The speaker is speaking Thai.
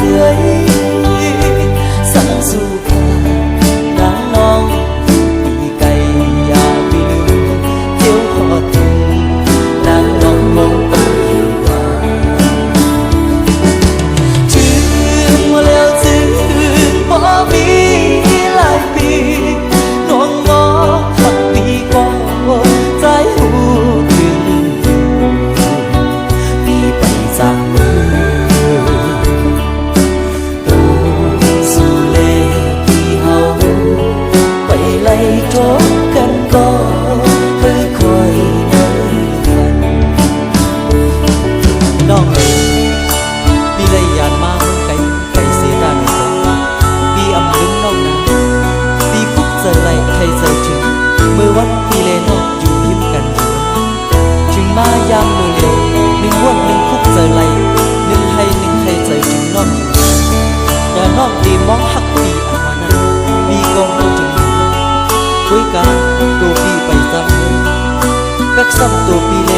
เอ้ยสั่งสู่ฟ้านางน้องปีไก่อย่าไปลืมเที่ยวพอถึงนางน้องมองไปว่าถึงแล้วถึงบ่มีหลายปีน้องมองหักปีก่อนใจหูถึงปีไปจากมือสู่เลที่เฮาไปไล่จบกันก่อนค่อยๆเดินกันน้องพี่เลยยานมาไกลไปเสียดายไม่สนพี่อำลึงน้องนะพี่คุกเจอไรใครเจอถึงเมื่อวันพี่เลนอกอยู่ยิ้มกันถึงมายามมือเร็วหนึ่งวันหนึ่งคุกเจอไรหนึ่งให้หนึ่งใครเจอถึงน้องอย่าน้องดีมองหักพี่อันมานั้นพี่กองเราจึงคุยกันตัวพี่ไปซ้ำกักซ้ำตัวพี่เล